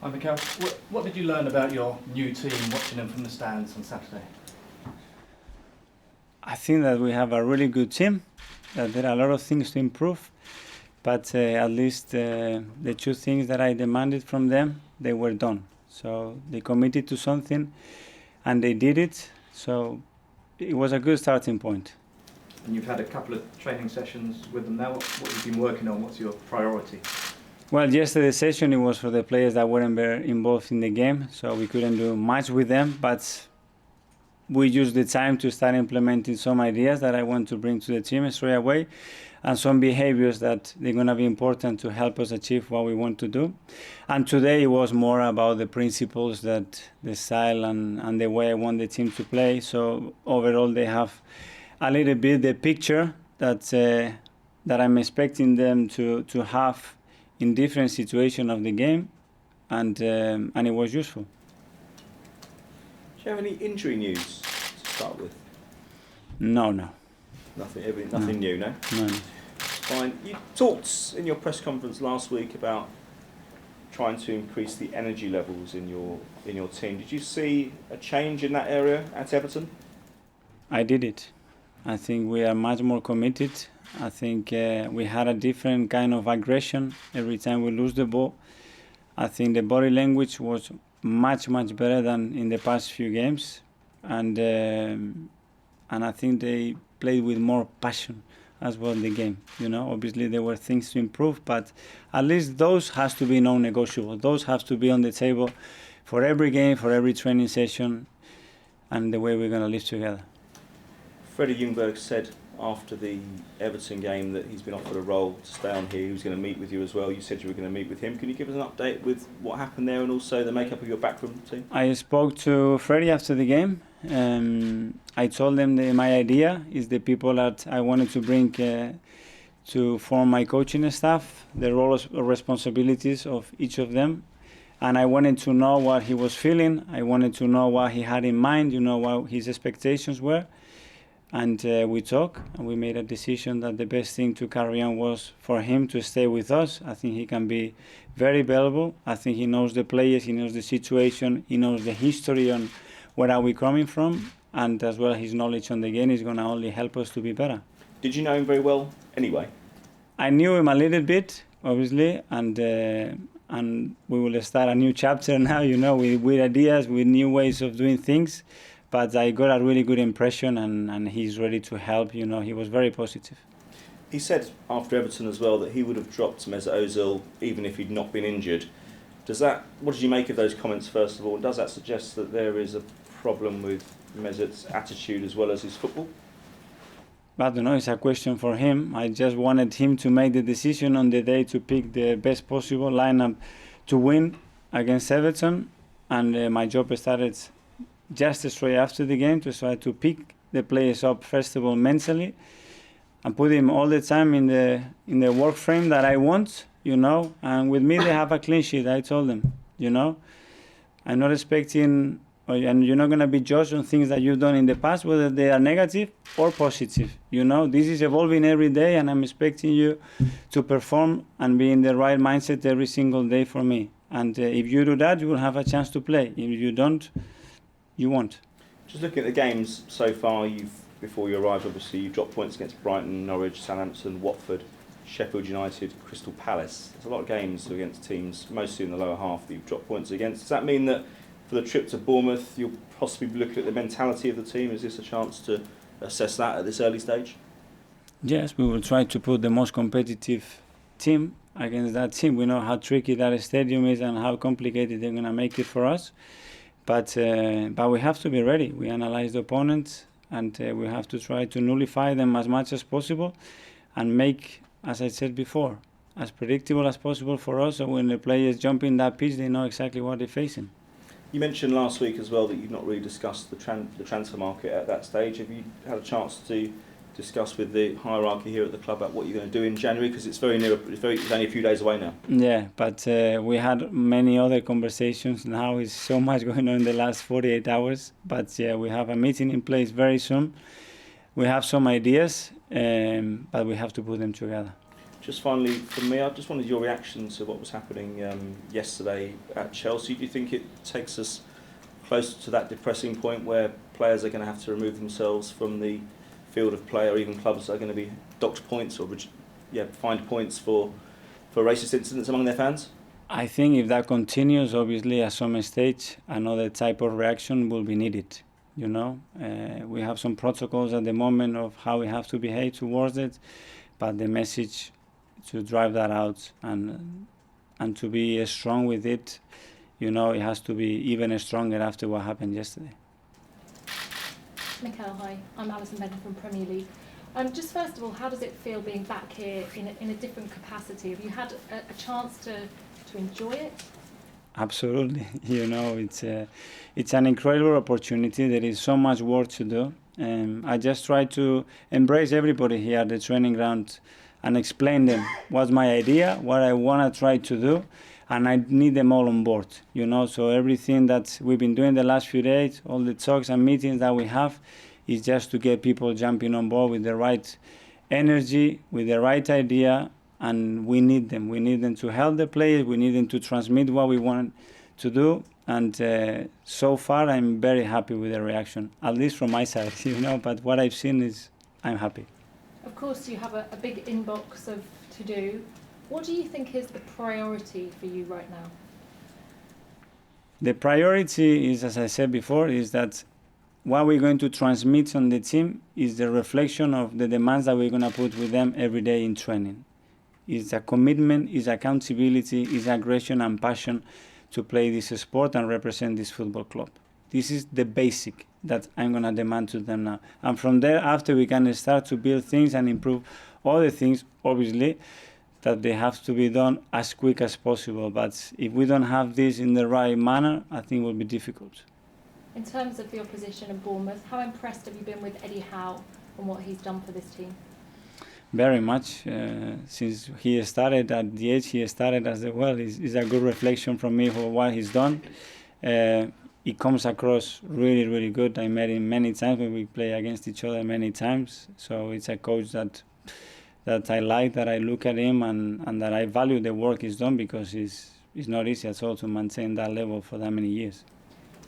Hi Mikel, what did you learn about your new team watching them from the stands on Saturday? I think that we have a really good team, that there are a lot of things to improve, but at least the two things that I demanded from them, they were done. So they committed to something and they did it, so it was a good starting point. And you've had a couple of training sessions with them now. What have you been working on? What's your priority? Well, yesterday's session, it was for the players that weren't very involved in the game, so we couldn't do much with them, but we used the time to start implementing some ideas that I want to bring to the team straight away, and some behaviors that they're going to be important to help us achieve what we want to do. And today it was more about the principles, that the style and the way I want the team to play. So overall they have a little bit the picture that I'm expecting them to have in different situations of the game, and it was useful. Do you have any injury news to start with? No. Nothing new, no? No. Fine. You talked in your press conference last week about trying to increase the energy levels in your team. Did you see a change in that area at Everton? I did it. I think we are much more committed. I think we had a different kind of aggression every time we lose the ball. I think the body language was much better than in the past few games, and I think they played with more passion as well in the game. Obviously there were things to improve, but at least those has to be non-negotiable. Those have to be on the table for every game, for every training session, and the way we're going to live together. Freddie Ljungberg said after the Everton game that he's been offered a role to stay on here. He was going to meet with you as well. You said you were going to meet with him. Can you give us an update with what happened there and also the makeup of your backroom team? I spoke to Freddie after the game. I told them that my idea is the people that I wanted to bring to form my coaching staff, the roles or responsibilities of each of them. And I wanted to know what he was feeling. I wanted to know what he had in mind, what his expectations were. And we talked, and we made a decision that the best thing to carry on was for him to stay with us. I think he can be very valuable. I think he knows the players, he knows the situation, he knows the history on where are we coming from, and as well his knowledge on the game is going to only help us to be better. Did you know him very well anyway? I knew him a little bit, obviously, and we will start a new chapter now, with ideas, with new ways of doing things. But I got a really good impression, and he's ready to help. He was very positive. He said after Everton as well that he would have dropped Mesut Ozil even if he'd not been injured. What did you make of those comments, first of all? Does that suggest that there is a problem with Mesut's attitude as well as his football? I don't know, it's a question for him. I just wanted him to make the decision on the day to pick the best possible lineup to win against Everton, and my job started just straight after the game to try to pick the players up, first of all, mentally, and put him all the time in the work frame that I want, and with me they have a clean sheet. I told them, I'm not expecting, and you're not going to be judged on things that you've done in the past, whether they are negative or positive. This is evolving every day, and I'm expecting you to perform and be in the right mindset every single day for me. And if you do that, you will have a chance to play. If you don't, you won't. Just looking at the games so far, before you arrived, obviously you've dropped points against Brighton, Norwich, Southampton, Watford, Sheffield United, Crystal Palace. There's a lot of games against teams, mostly in the lower half, that you've dropped points against. Does that mean that for the trip to Bournemouth, you'll possibly be looking at the mentality of the team? Is this a chance to assess that at this early stage? Yes, we will try to put the most competitive team against that team. We know how tricky that stadium is and how complicated they're going to make it for us. But we have to be ready. We analyze the opponents, and we have to try to nullify them as much as possible and make, as I said before, as predictable as possible for us, so when the players jump in that pitch, they know exactly what they're facing. You mentioned last week as well that you've not really discussed the transfer market at that stage. Have you had a chance to discuss with the hierarchy here at the club about what you're going to do in January? Because it's very near, it's only a few days away now. Yeah, but we had many other conversations. Now is so much going on in the last 48 hours. But yeah, we have a meeting in place very soon. We have some ideas, but we have to put them together. Just finally, for me, I just wanted your reaction to what was happening yesterday at Chelsea. Do you think it takes us closer to that depressing point where players are going to have to remove themselves from the field of play, or even clubs are going to be docked points or fined points for racist incidents among their fans? I think if that continues, obviously at some stage, another type of reaction will be needed. You know, we have some protocols at the moment of how we have to behave towards it, but the message to drive that out and to be strong with it, you know, it has to be even stronger after what happened yesterday. Mikel, hi. I'm Alison Benton from Premier League. Just first of all, how does it feel being back here in a different capacity? Have you had a chance to enjoy it? Absolutely. You know, it's an incredible opportunity. There is so much work to do. I just try to embrace everybody here at the training ground and explain them what's my idea, what I want to try to do, and I need them all on board. You know, so everything that we've been doing the last few days, all the talks and meetings that we have, is just to get people jumping on board with the right energy, with the right idea, and we need them. We need them to help the players. We need them to transmit what we want to do. And so far, I'm very happy with the reaction, at least from my side, you know. But what I've seen is, I'm happy. Of course, you have a big inbox of to do. What do you think is the priority for you right now? The priority is, as I said before, is that what we're going to transmit on the team is the reflection of the demands that we're going to put with them every day in training. It's a commitment, it's accountability, it's aggression and passion to play this sport and represent this football club. This is the basic that I'm going to demand to them now. And from there, after, we can start to build things and improve other things, obviously, that they have to be done as quick as possible. But if we don't have this in the right manner, I think it will be difficult. In terms of your position at Bournemouth, how impressed have you been with Eddie Howe and what he's done for this team? Very much. Since he started at the age he started as well, is a good reflection from me for what he's done. He comes across really, really good. I met him many times when we play against each other many times. So it's a coach that I like, that I look at him and that I value the work he's done, because it's not easy at all to maintain that level for that many years.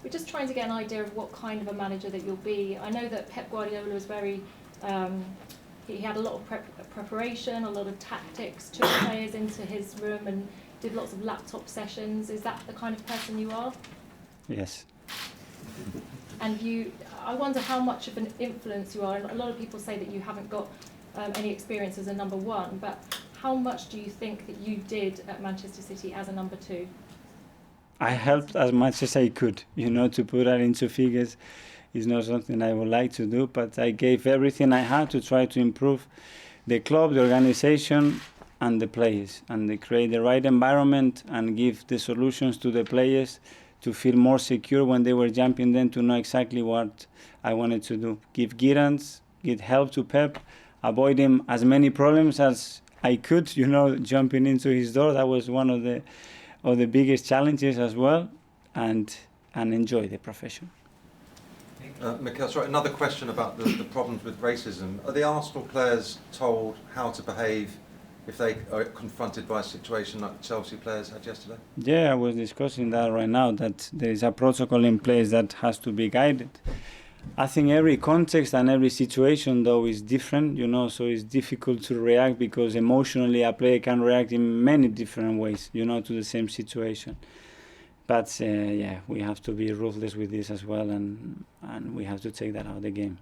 We're just trying to get an idea of what kind of a manager that you'll be. I know that Pep Guardiola was very... he had a lot of preparation, a lot of tactics, took players into his room and did lots of laptop sessions. Is that the kind of person you are? Yes. And I wonder how much of an influence you are. And a lot of people say that you haven't got any experience as a number one, but how much do you think that you did at Manchester City as a number two? I helped as much as I could, you know, to put that into figures. It's not something I would like to do, but I gave everything I had to try to improve the club, the organization, and the players, and to create the right environment and give the solutions to the players to feel more secure when they were jumping, then to know exactly what I wanted to do. Give guidance, give help to Pep, avoid him as many problems as I could, you know, jumping into his door. That was one of the biggest challenges as well, and enjoy the profession. Mikel, sorry, another question about the problems with racism. Are the Arsenal players told how to behave if they are confronted by a situation like the Chelsea players had yesterday? Yeah, I was discussing that right now, that there is a protocol in place that has to be guided. I think every context and every situation, though, is different, you know, so it's difficult to react, because emotionally a player can react in many different ways, you know, to the same situation. But yeah, we have to be ruthless with this as well, and we have to take that out of the game.